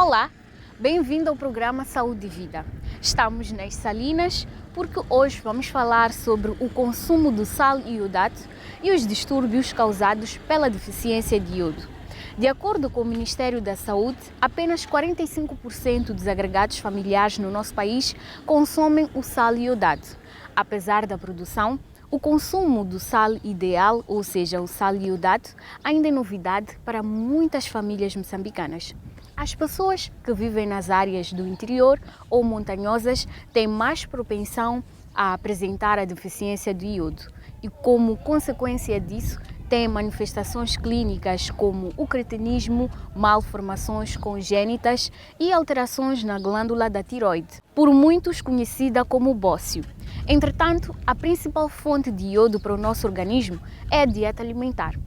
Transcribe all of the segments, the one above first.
Olá, bem-vindo ao programa Saúde e Vida. Estamos nas Salinas porque hoje vamos falar sobre o consumo do sal iodato e os distúrbios causados pela deficiência de iodo. De acordo com o Ministério da Saúde, apenas 45% dos agregados familiares no nosso país consomem o sal iodato. Apesar da produção, o consumo do sal ideal, ou seja, o sal iodato, ainda é novidade para muitas famílias moçambicanas. As pessoas que vivem nas áreas do interior ou montanhosas têm mais propensão a apresentar a deficiência de iodo e, como consequência disso, têm manifestações clínicas como o cretinismo, malformações congênitas e alterações na glândula da tiroide, por muitos conhecida como bócio. Entretanto, a principal fonte de iodo para o nosso organismo é a dieta alimentar.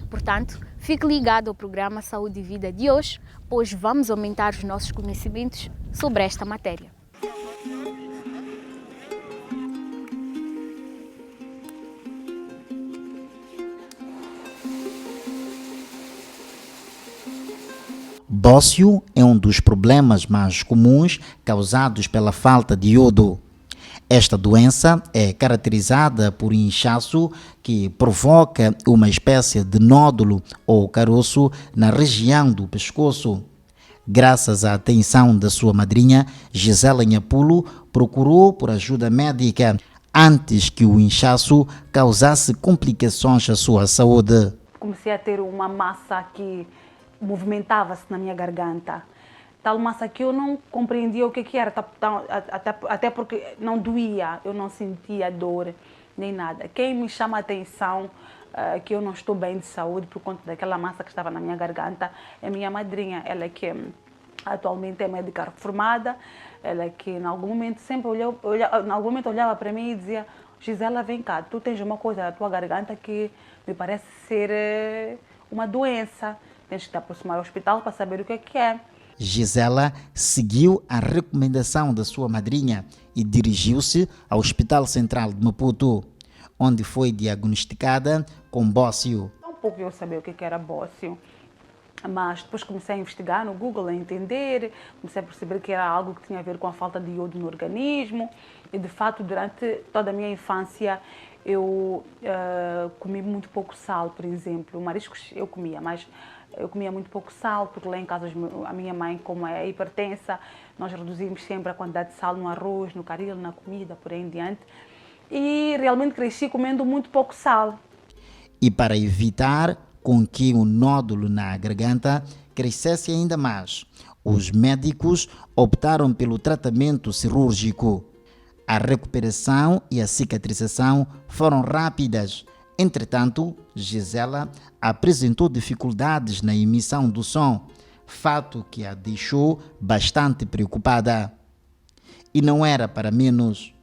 Portanto, fique ligado ao programa Saúde e Vida de hoje, pois vamos aumentar os nossos conhecimentos sobre esta matéria. Bócio é um dos problemas mais comuns causados pela falta de iodo. Esta doença é caracterizada por inchaço que provoca uma espécie de nódulo ou caroço na região do pescoço. Graças à atenção da sua madrinha, Gisela Nhapulo procurou por ajuda médica antes que o inchaço causasse complicações à sua saúde. Comecei a ter uma massa que movimentava-se na minha garganta. Tal massa que eu não compreendia o que era, até porque não doía, eu não sentia dor nem nada. Quem me chama a atenção que eu não estou bem de saúde por conta daquela massa que estava na minha garganta é minha madrinha, ela que atualmente é médica reformada, ela que em algum momento sempre olhava para mim e dizia: Gisela, vem cá, tu tens uma coisa na tua garganta que me parece ser uma doença, tens que te aproximar ao hospital para saber o que é. Gisela seguiu a recomendação da sua madrinha e dirigiu-se ao Hospital Central de Maputo, onde foi diagnosticada com bócio. Um pouco eu sabia o que era bócio, mas depois comecei a investigar no Google, a entender, comecei a perceber que era algo que tinha a ver com a falta de iodo no organismo e, de fato, durante toda a minha infância eu comi muito pouco sal, por exemplo. Mariscos eu comia, mas eu comia muito pouco sal, porque lá em casa a minha mãe, como é hipertensa, nós reduzimos sempre a quantidade de sal no arroz, no caril, na comida, por aí em diante. E realmente cresci comendo muito pouco sal. E para evitar com que o nódulo na garganta crescesse ainda mais, os médicos optaram pelo tratamento cirúrgico. A recuperação e a cicatrização foram rápidas. Entretanto, Gisela apresentou dificuldades na emissão do som, fato que a deixou bastante preocupada. E não era para menos,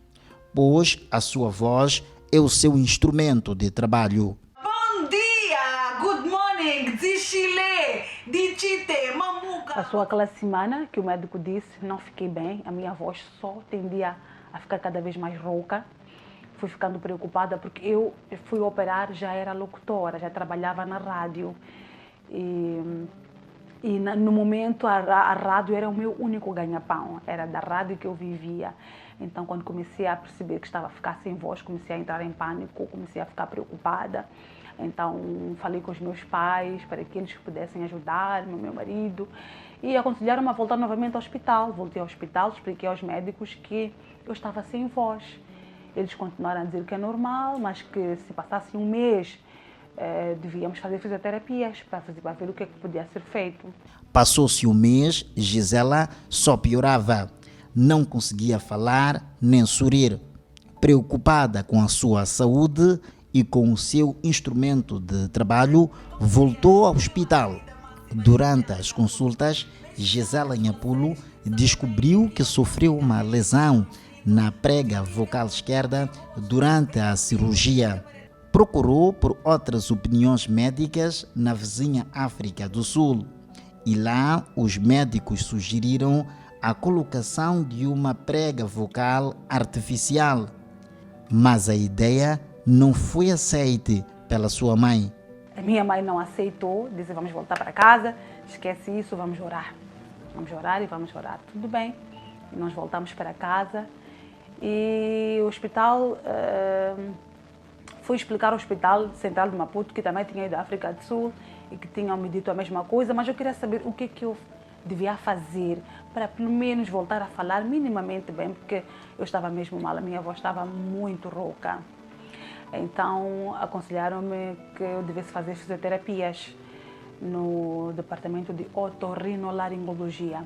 pois a sua voz é o seu instrumento de trabalho. Bom dia, good morning, de Chile, de Chite, Mamuca. Passou aquela semana que o médico disse, não fiquei bem, a minha voz só tendia a ficar cada vez mais rouca. Fui ficando preocupada porque eu fui operar, já era locutora, já trabalhava na rádio. No momento a rádio era o meu único ganha-pão, era da rádio que eu vivia. Então, quando comecei a perceber que estava a ficar sem voz, comecei a entrar em pânico, comecei a ficar preocupada. Então, falei com os meus pais para que eles pudessem ajudar-me, meu marido, e aconselharam-me a voltar novamente ao hospital. Voltei ao hospital, expliquei aos médicos que eu estava sem voz. Eles continuaram a dizer que é normal, mas que se passasse um mês, devíamos fazer fisioterapias para ver o que podia ser feito. Passou-se um mês, Gisela só piorava. Não conseguia falar nem sorrir. Preocupada com a sua saúde e com o seu instrumento de trabalho, voltou ao hospital. Durante as consultas, Gisela Nhapulo descobriu que sofreu uma lesão na prega vocal esquerda durante a cirurgia. Procurou por outras opiniões médicas na vizinha África do Sul e lá os médicos sugeriram a colocação de uma prega vocal artificial. Mas a ideia não foi aceita pela sua mãe. A minha mãe não aceitou, disse: vamos voltar para casa, esquece isso, vamos orar. vamos orar e vamos orar. Tudo bem. E nós voltamos para casa e o hospital, fui explicar ao Hospital Central de Maputo, que também tinha ido à África do Sul e que tinham me dito a mesma coisa, mas eu queria saber o que é que eu devia fazer para pelo menos voltar a falar minimamente bem, porque eu estava mesmo mal, a minha voz estava muito rouca. Então aconselharam-me que eu devesse fazer fisioterapias no departamento de otorrinolaringologia.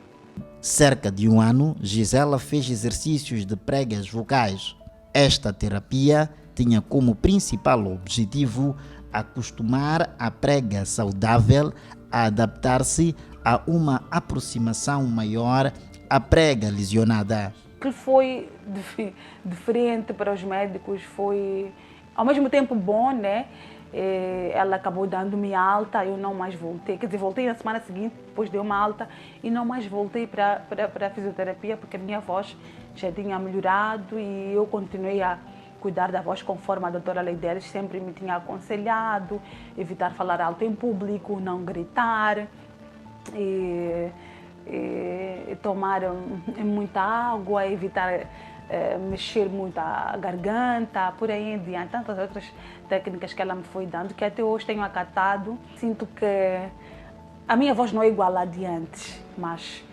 Cerca de um ano, Gisela fez exercícios de pregas vocais. Esta terapia tinha como principal objetivo acostumar a prega saudável a adaptar-se a uma aproximação maior à prega lesionada. O que foi diferente para os médicos foi, ao mesmo tempo, bom, né? Ela acabou dando-me alta, eu não mais voltei. Quer dizer, voltei na semana seguinte, depois deu uma alta e não mais voltei para a fisioterapia porque a minha voz já tinha melhorado e eu continuei a cuidar da voz conforme a doutora Leideres sempre me tinha aconselhado, evitar falar alto em público, não gritar, e tomar muita água, evitar mexer muito a garganta, por aí em diante, tantas outras técnicas que ela me foi dando, que até hoje tenho acatado. Sinto que a minha voz não é igual a de antes, mas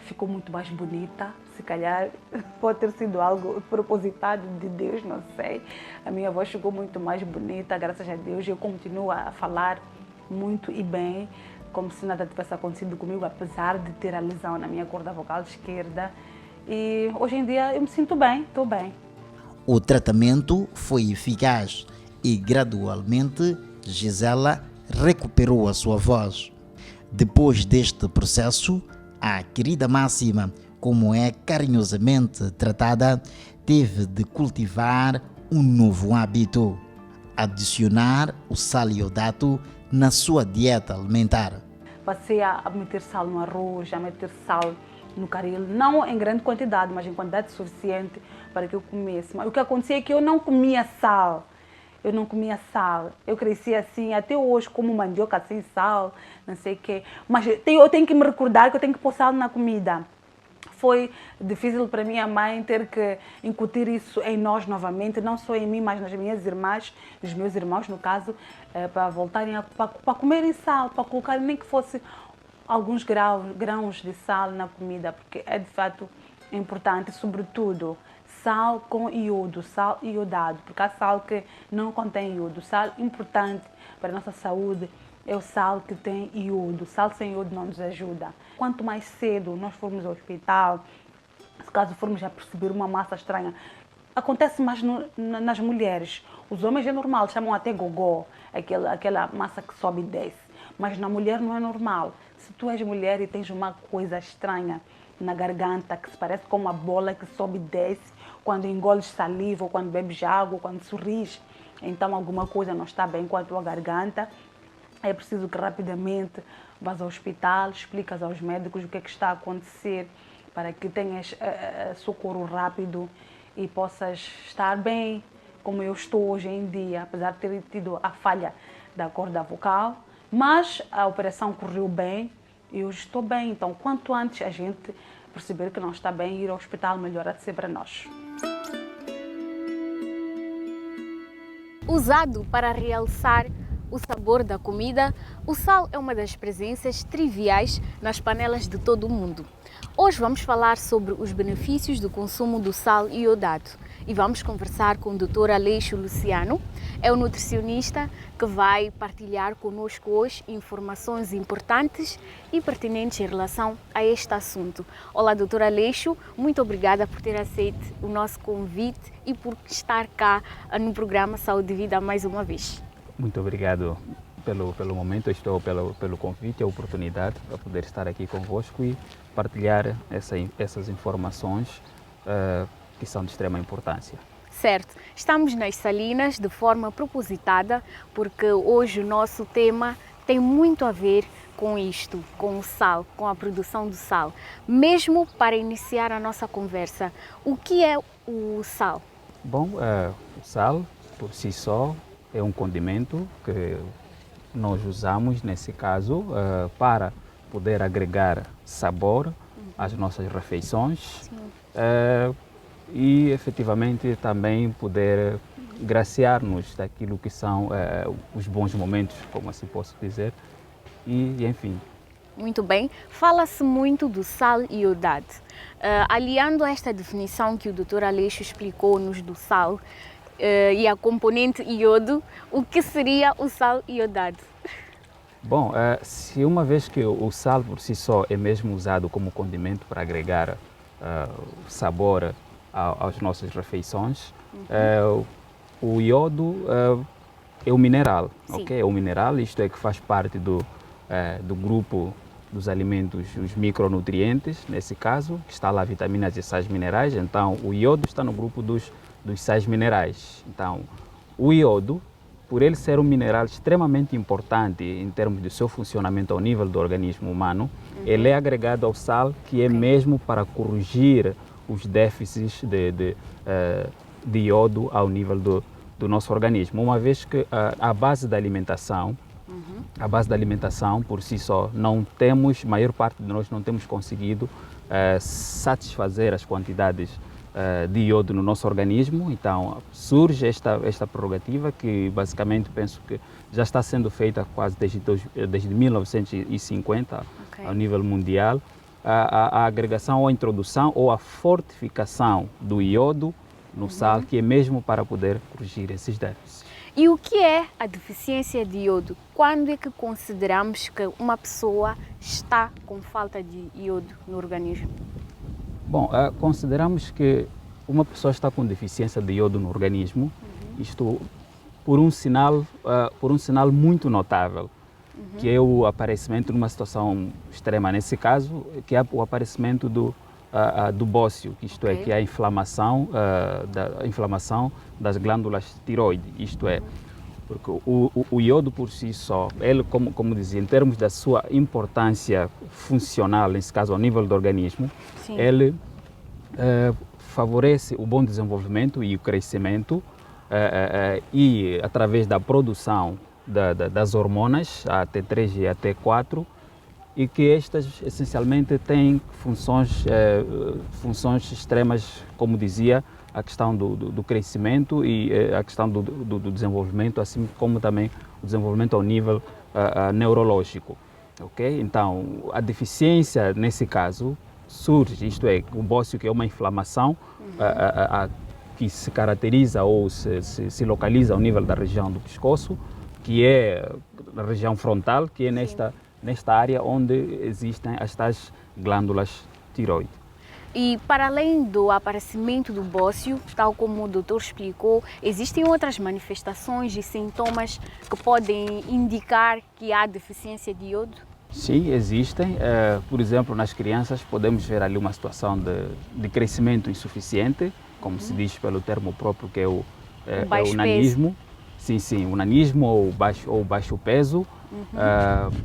ficou muito mais bonita. Se calhar pode ter sido algo propositado de Deus, não sei. A minha voz ficou muito mais bonita, graças a Deus. Eu continuo a falar muito e bem, como se nada tivesse acontecido comigo, apesar de ter a lesão na minha corda vocal esquerda. E hoje em dia eu me sinto bem, estou bem. O tratamento foi eficaz e gradualmente Gisela recuperou a sua voz. Depois deste processo, a querida Máxima, como é carinhosamente tratada, teve de cultivar um novo hábito: adicionar o sal iodato na sua dieta alimentar. Passei a meter sal no arroz, a meter sal no caril, não em grande quantidade, mas em quantidade suficiente para que eu comesse. Mas o que acontecia é que eu não comia sal. Eu não comia sal. Eu cresci assim, até hoje como mandioca sem sal, não sei o quê. Mas eu tenho que me recordar que eu tenho que pôr sal na comida. Foi difícil para minha mãe ter que incutir isso em nós novamente, não só em mim, mas nas minhas irmãs, nos meus irmãos, no caso, para voltarem para comerem sal, para colocarem nem que fosse alguns grãos de sal na comida, porque é de fato importante, sobretudo sal com iodo, sal iodado, porque há sal que não contém iodo. O sal importante para a nossa saúde é o sal que tem iodo. Sal sem iodo não nos ajuda. Quanto mais cedo nós formos ao hospital, se caso formos a perceber uma massa estranha, acontece mais nas mulheres. Os homens é normal, chamam até gogó, aquela massa que sobe e desce. Mas na mulher não é normal. Se tu és mulher e tens uma coisa estranha na garganta, que se parece com uma bola que sobe e desce, quando engoles saliva, ou quando bebes água, ou quando sorris, então alguma coisa não está bem com a tua garganta, é preciso que rapidamente vás ao hospital, explicas aos médicos o que é que está a acontecer, para que tenhas socorro rápido e possas estar bem, como eu estou hoje em dia, apesar de ter tido a falha da corda vocal. Mas a operação correu bem e hoje estou bem. Então, quanto antes a gente perceber que não está bem, ir ao hospital melhor a ser para nós. Usado para realçar o sabor da comida, o sal é uma das presenças triviais nas panelas de todo o mundo. Hoje vamos falar sobre os benefícios do consumo do sal iodado e vamos conversar com o Dr. Aleixo Luciano, é o nutricionista que vai partilhar conosco hoje informações importantes e pertinentes em relação a este assunto. Olá, Dr. Aleixo, muito obrigada por ter aceito o nosso convite e por estar cá no programa Saúde e Vida mais uma vez. Muito obrigado pelo momento, estou pelo convite e a oportunidade para poder estar aqui convosco e partilhar essas informações que são de extrema importância. Certo, estamos nas Salinas de forma propositada porque hoje o nosso tema tem muito a ver com isto, com o sal, com a produção do sal. Mesmo para iniciar a nossa conversa, o que é o sal? Bom, o sal por si só é um condimento que nós usamos, nesse caso, para poder agregar sabor às nossas refeições e efetivamente também poder graciar-nos daquilo que são os bons momentos, como assim posso dizer, e enfim. Muito bem. Fala-se muito do sal iodado. Aliando a esta definição que o Dr. Aleixo explicou-nos do sal e a componente iodo, o que seria o sal iodado? Bom, se uma vez que o sal por si só é mesmo usado como condimento para agregar sabor às nossas refeições, o iodo é um mineral, ok? É um mineral, isto é que faz parte do grupo dos alimentos, os micronutrientes, nesse caso, que está lá vitaminas e sais minerais, então o iodo está no grupo dos sais minerais. Então, o iodo, por ele ser um mineral extremamente importante em termos do seu funcionamento ao nível do organismo humano, ele é agregado ao sal, que é mesmo para corrigir os déficits de iodo ao nível do nosso organismo, uma vez que a base da alimentação por si só, maior parte de nós não temos conseguido satisfazer as quantidades de iodo no nosso organismo. Então surge esta prerrogativa que basicamente penso que já está sendo feita quase desde 1950 ao nível mundial, a agregação ou a introdução ou a fortificação do iodo no sal, que é mesmo para poder corrigir esses déficits. E o que é a deficiência de iodo? Quando é que consideramos que uma pessoa está com falta de iodo no organismo? Bom, consideramos que uma pessoa está com deficiência de iodo no organismo, isto por um sinal muito notável, que é o aparecimento numa situação extrema, nesse caso, que é o aparecimento do bócio, isto é, que é a inflamação das glândulas tiroide, isto é, porque o iodo por si só, ele, como dizia, em termos da sua importância funcional, nesse caso ao nível do organismo, ele favorece o bom desenvolvimento e o crescimento e através da produção das hormonas, a T3 e a T4, e que estas essencialmente têm funções extremas, como dizia, a questão do crescimento e a questão do desenvolvimento, assim como também o desenvolvimento ao nível neurológico. Okay? Então, a deficiência nesse caso surge, isto é, o bócio, que é uma inflamação que se caracteriza ou se localiza ao nível da região do pescoço, que é na região frontal, que é nesta área onde existem as tais glândulas tiroide. E para além do aparecimento do bócio, tal como o doutor explicou, existem outras manifestações e sintomas que podem indicar que há deficiência de iodo? Sim, existem. Por exemplo, nas crianças podemos ver ali uma situação de crescimento insuficiente, como se diz pelo termo próprio, que é o nanismo. Sim, o nanismo ou baixo peso.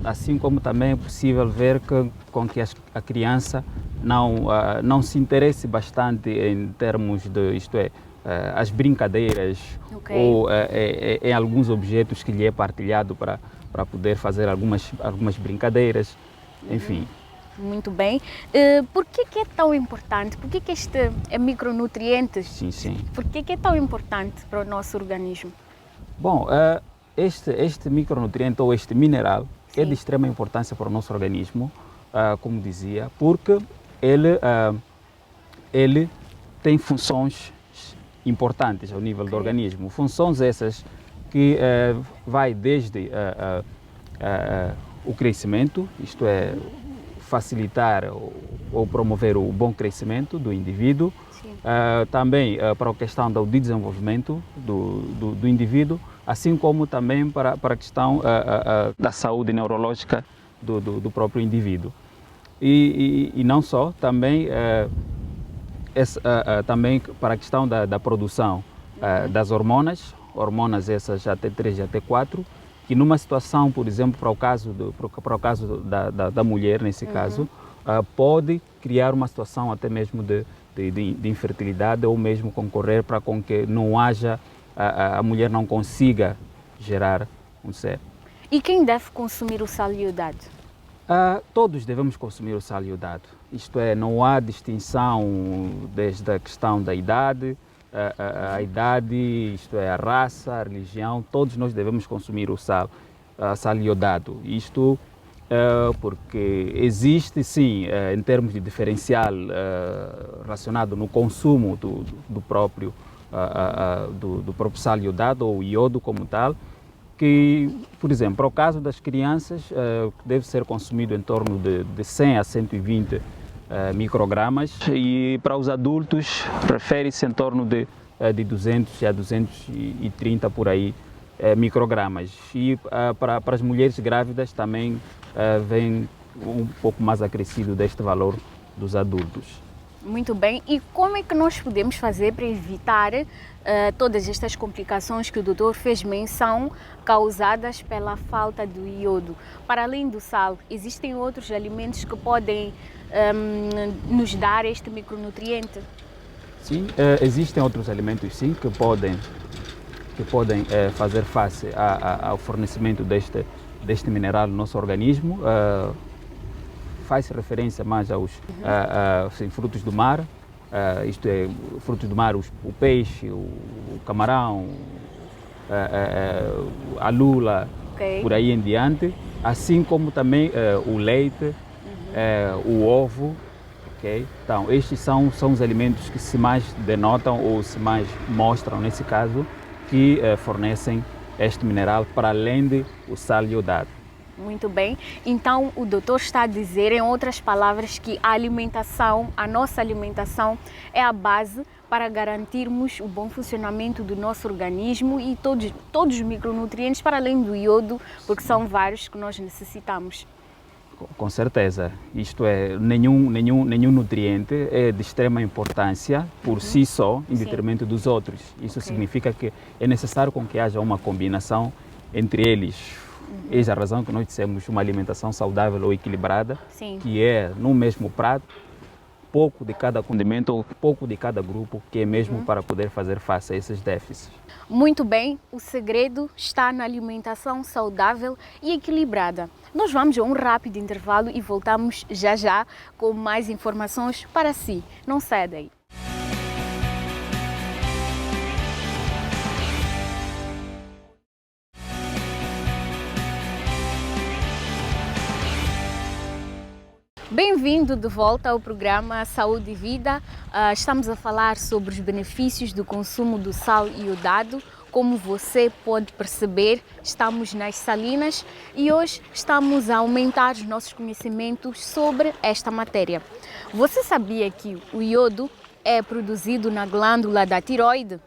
Assim como também é possível ver com que a criança não se interesse bastante em termos de, isto é, as brincadeiras ou em alguns objetos que lhe é partilhado para poder fazer algumas brincadeiras, enfim. Muito bem. Por que é tão importante? Por que este micronutrientes? Sim. Por que é tão importante para o nosso organismo? Bom, este micronutriente ou este mineral é de extrema importância para o nosso organismo, como dizia, porque ele tem funções importantes ao nível do organismo. Funções essas que vai desde o crescimento, isto é, facilitar ou promover o bom crescimento do indivíduo, também para a questão do desenvolvimento do indivíduo, assim como também para a questão da saúde neurológica do próprio indivíduo. E não só, também, também para a questão da produção das hormonas essas a T3 e a T4, que numa situação, por exemplo, para o caso da mulher, nesse caso, pode criar uma situação até mesmo de infertilidade ou mesmo concorrer para com que não haja, a mulher não consiga gerar um ser. E quem deve consumir o sal iodado? Todos devemos consumir o sal iodado. Isto é, não há distinção desde a questão da idade, a idade, isto é, a raça, a religião, todos nós devemos consumir o sal iodado. Isto porque existe, sim, em termos de diferencial relacionado no consumo do próprio sal iodado ou iodo como tal, que, por exemplo, para o caso das crianças, deve ser consumido em torno de 100 a 120 microgramas, e para os adultos refere-se em torno de 200 a 230 por aí microgramas. E para as mulheres grávidas também vem um pouco mais acrescido deste valor dos adultos. Muito bem. E como é que nós podemos fazer para evitar todas estas complicações que o doutor fez menção, causadas pela falta do iodo? Para além do sal, existem outros alimentos que podem nos dar este micronutriente? Sim, existem outros alimentos, sim, que podem fazer face ao fornecimento deste mineral no nosso organismo. Faz referência mais aos frutos do mar, isto é, frutos do mar, o peixe, o camarão, a lula, Okay. Por aí em diante, assim como também o leite, o ovo. Okay? Então, estes são os alimentos que se mais denotam ou se mais mostram, nesse caso, que fornecem este mineral para além do sal iodado. Muito bem. Então, o doutor está a dizer, em outras palavras, que a nossa alimentação é a base para garantirmos o bom funcionamento do nosso organismo e todos os micronutrientes, para além do iodo, porque são vários que nós necessitamos. Com certeza. Isto é, nenhum nutriente é de extrema importância por si só, em detrimento dos outros. Isso significa que é necessário com que haja uma combinação entre eles. Eis a razão que nós dissemos uma alimentação saudável ou equilibrada, Sim. que é no mesmo prato, pouco de cada condimento ou pouco de cada grupo, que é mesmo para poder fazer face a esses déficits. Muito bem, o segredo está na alimentação saudável e equilibrada. Nós vamos a um rápido intervalo e voltamos já com mais informações para si. Não saia daí. Bem-vindo de volta ao programa Saúde e Vida. Estamos a falar sobre os benefícios do consumo do sal iodado. Como você pode perceber, estamos nas Salinas e hoje estamos a aumentar os nossos conhecimentos sobre esta matéria. Você sabia que o iodo é produzido na glândula da tireoide?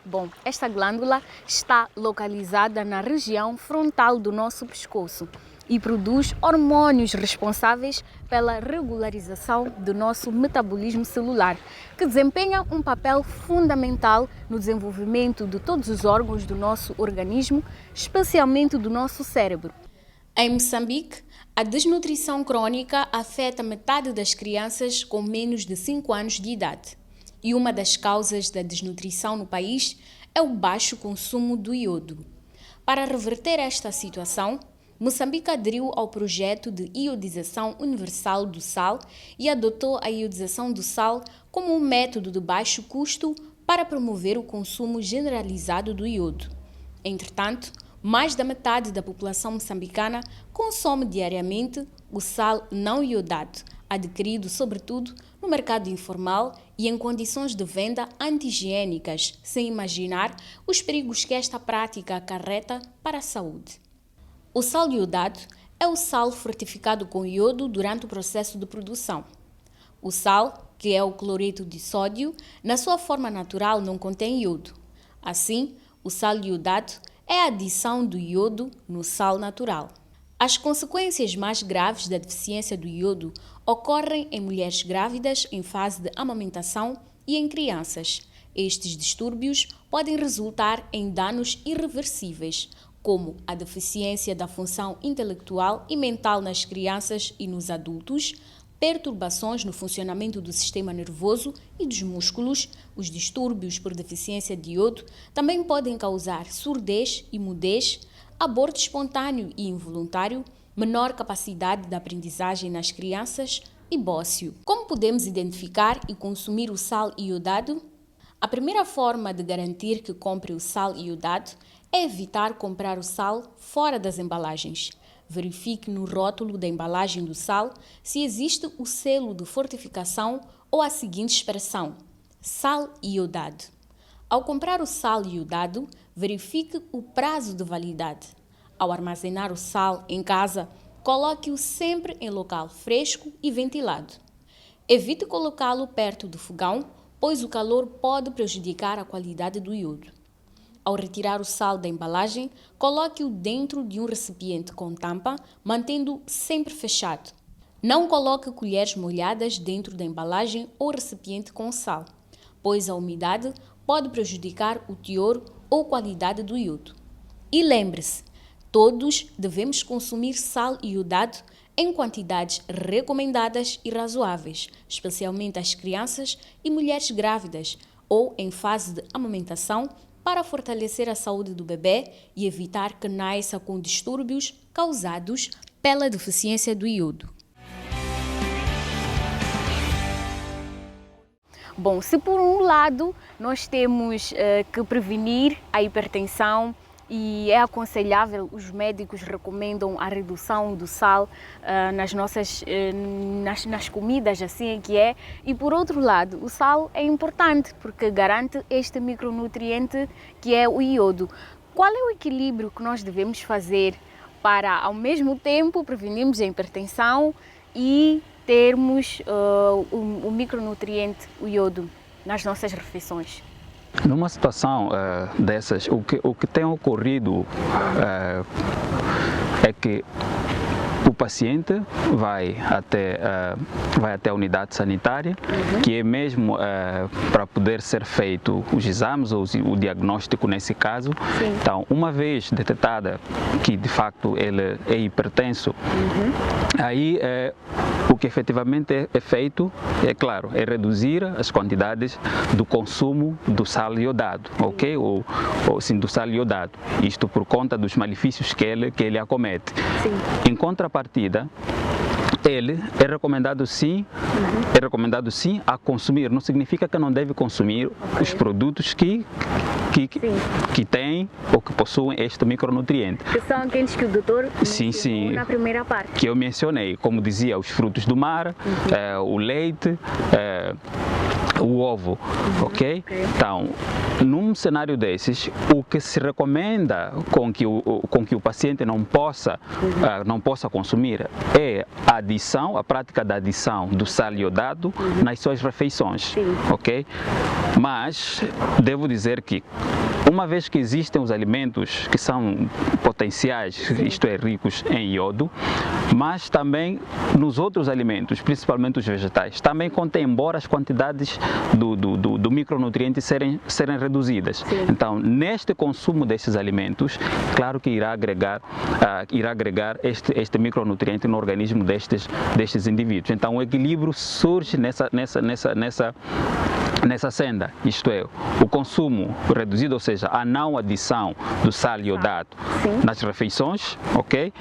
Bom, esta glândula está localizada na região frontal do nosso pescoço e produz hormônios responsáveis pela regularização do nosso metabolismo celular, que desempenha um papel fundamental no desenvolvimento de todos os órgãos do nosso organismo, especialmente do nosso cérebro. Em Moçambique, a desnutrição crônica afeta metade das crianças com menos de 5 anos de idade. E uma das causas da desnutrição no país é o baixo consumo do iodo. Para reverter esta situação, Moçambique aderiu ao projeto de iodização universal do sal e adotou a iodização do sal como um método de baixo custo para promover o consumo generalizado do iodo. Entretanto, mais da metade da população moçambicana consome diariamente o sal não iodado, adquirido sobretudo no mercado informal e em condições de venda anti-higiênicas, sem imaginar os perigos que esta prática acarreta para a saúde. O sal iodado é o sal fortificado com iodo durante o processo de produção. O sal, que é o cloreto de sódio, na sua forma natural não contém iodo. Assim, o sal iodado é a adição do iodo no sal natural. As consequências mais graves da deficiência do iodo ocorrem em mulheres grávidas em fase de amamentação e em crianças. Estes distúrbios podem resultar em danos irreversíveis, como a deficiência da função intelectual e mental nas crianças e nos adultos, perturbações no funcionamento do sistema nervoso e dos músculos. Os distúrbios por deficiência de iodo também podem causar surdez e mudez, aborto espontâneo e involuntário, menor capacidade de aprendizagem nas crianças e bócio. Como podemos identificar e consumir o sal iodado? A primeira forma de garantir que compre o sal iodado é evitar comprar o sal fora das embalagens. Verifique no rótulo da embalagem do sal se existe o selo de fortificação ou a seguinte expressão: sal iodado. Ao comprar o sal iodado, verifique o prazo de validade. Ao armazenar o sal em casa, coloque-o sempre em local fresco e ventilado. Evite colocá-lo perto do fogão, pois o calor pode prejudicar a qualidade do iodo. Ao retirar o sal da embalagem, coloque-o dentro de um recipiente com tampa, mantendo-o sempre fechado. Não coloque colheres molhadas dentro da embalagem ou recipiente com sal, pois a umidade pode prejudicar o teor ou qualidade do iodo. E lembre-se, todos devemos consumir sal iodado em quantidades recomendadas e razoáveis, especialmente as crianças e mulheres grávidas ou em fase de amamentação, para fortalecer a saúde do bebê e evitar que nasça com distúrbios causados pela deficiência do iodo. Bom, se por um lado nós temos que prevenir a hipertensão e é aconselhável, os médicos recomendam a redução do sal nas comidas, assim que é. E por outro lado, o sal é importante porque garante este micronutriente que é o iodo. Qual é o equilíbrio que nós devemos fazer para, ao mesmo tempo, prevenirmos a hipertensão e termos o micronutriente, o iodo, nas nossas refeições? Numa situação dessas, o que tem ocorrido é que o paciente vai até a unidade sanitária, que é mesmo para poder ser feito os exames ou o diagnóstico nesse caso. Sim. Então, uma vez detectada que de facto ele é hipertenso, aí o que efetivamente é feito, é claro, é reduzir as quantidades do consumo do sal iodado, ok? Ou sim, do sal iodado. Isto por conta dos malefícios que ele acomete. Sim. Em contrapartida, ele é recomendado sim a consumir. Não significa que não deve consumir os produtos que têm ou que possuem este micronutriente. Que são aqueles que o doutor mencionou na primeira parte. Que eu mencionei, como dizia, os frutos do mar, o leite, o ovo, ok? Então, num cenário desses, o que se recomenda com que o paciente não possa consumir é a prática da adição do sal iodado nas suas refeições, ok? Mas devo dizer que uma vez que existem os alimentos que são potenciais, isto é, ricos em iodo, mas também nos outros alimentos, principalmente os vegetais, também contém, embora as quantidades do micronutriente serem reduzidas. Sim. Então, neste consumo desses alimentos, claro que irá agregar este micronutriente no organismo destes indivíduos. Então, o equilíbrio surge nessa senda, isto é, o consumo reduzido, ou seja, a não adição do sal iodado nas refeições, ok?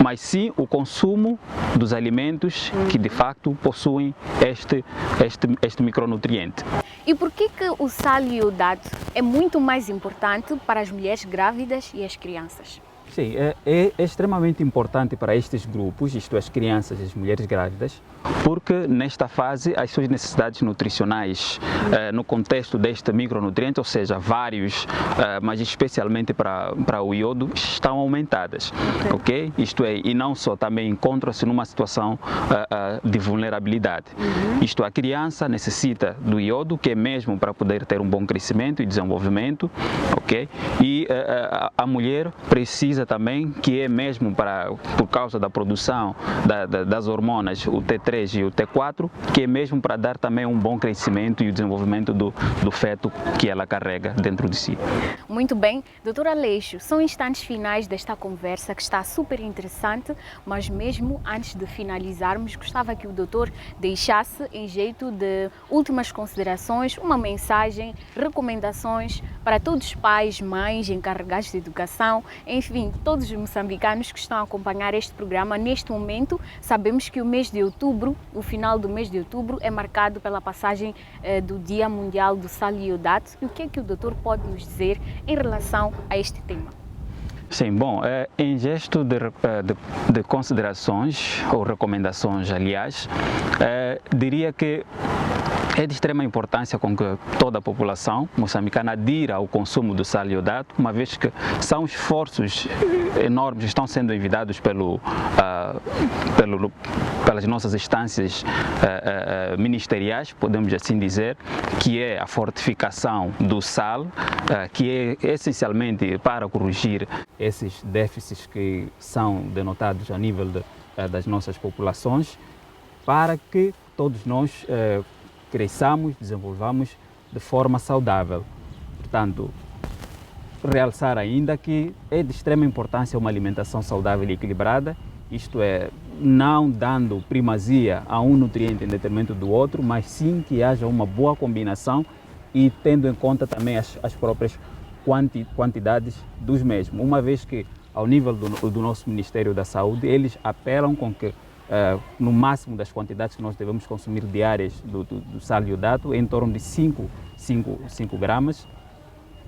Mas sim o consumo dos alimentos que de facto possuem este micronutriente. E por que o sal iodado é muito mais importante para as mulheres grávidas e as crianças? Sim, é extremamente importante para estes grupos, isto é, as crianças e as mulheres grávidas, porque nesta fase as suas necessidades nutricionais no contexto deste micronutriente, ou seja, vários, mas especialmente para o iodo, estão aumentadas, ok? Isto é, e não só, também encontram-se numa situação de vulnerabilidade. Isto, a criança necessita do iodo, que é mesmo para poder ter um bom crescimento e desenvolvimento, ok? E a mulher precisa também, que é mesmo por causa da produção das hormonas, o T3 T3 e o T4, que é mesmo para dar também um bom crescimento e o desenvolvimento do feto que ela carrega dentro de si. Muito bem, Dr. Aleixo, são instantes finais desta conversa que está super interessante, mas mesmo antes de finalizarmos, gostava que o doutor deixasse, em jeito de últimas considerações, uma mensagem, recomendações para todos os pais, mães, encarregados de educação, enfim, todos os moçambicanos que estão a acompanhar este programa neste momento. Sabemos que o mês de outubro, o final do mês de outubro, é marcado pela passagem do Dia Mundial do Sal e Iodato. E o que é que o doutor pode nos dizer em relação a este tema? Sim, bom, em gesto de considerações ou recomendações, aliás, diria que é de extrema importância com que toda a população moçambicana adira ao consumo do sal iodato, uma vez que são esforços enormes que estão sendo envidados pelas nossas instâncias ministeriais, podemos assim dizer, que é a fortificação do sal, que é essencialmente para corrigir esses déficits que são denotados a nível das nossas populações, para que todos nós cresçamos, desenvolvamos de forma saudável. Portanto, realçar ainda que é de extrema importância uma alimentação saudável e equilibrada, isto é, não dando primazia a um nutriente em detrimento do outro, mas sim que haja uma boa combinação e tendo em conta também as próprias quantidades dos mesmos, uma vez que ao nível do nosso Ministério da Saúde, eles apelam com que no máximo das quantidades que nós devemos consumir diárias do sal iodato, em torno de 5 gramas,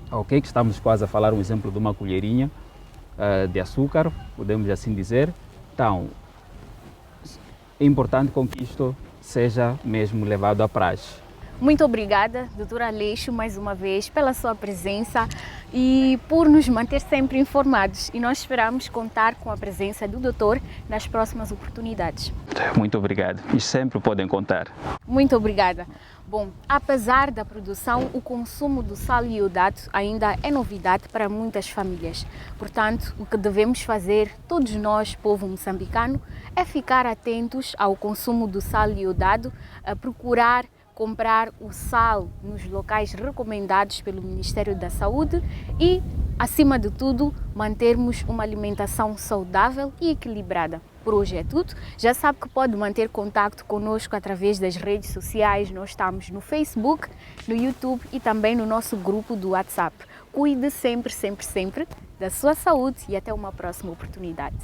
ok? Que estamos quase a falar um exemplo de uma colherinha de açúcar, podemos assim dizer. Então, é importante com que isto seja mesmo levado à prática. Muito obrigada, Dr. Aleixo, mais uma vez, pela sua presença e por nos manter sempre informados. E nós esperamos contar com a presença do doutor nas próximas oportunidades. Muito obrigado. E sempre podem contar. Muito obrigada. Bom, apesar da produção, o consumo do sal iodato ainda é novidade para muitas famílias. Portanto, o que devemos fazer, todos nós, povo moçambicano, é ficar atentos ao consumo do sal iodado, a procurar comprar o sal nos locais recomendados pelo Ministério da Saúde e, acima de tudo, mantermos uma alimentação saudável e equilibrada. Por hoje é tudo. Já sabe que pode manter contato conosco através das redes sociais. Nós estamos no Facebook, no YouTube e também no nosso grupo do WhatsApp. Cuide sempre, sempre, sempre da sua saúde e até uma próxima oportunidade.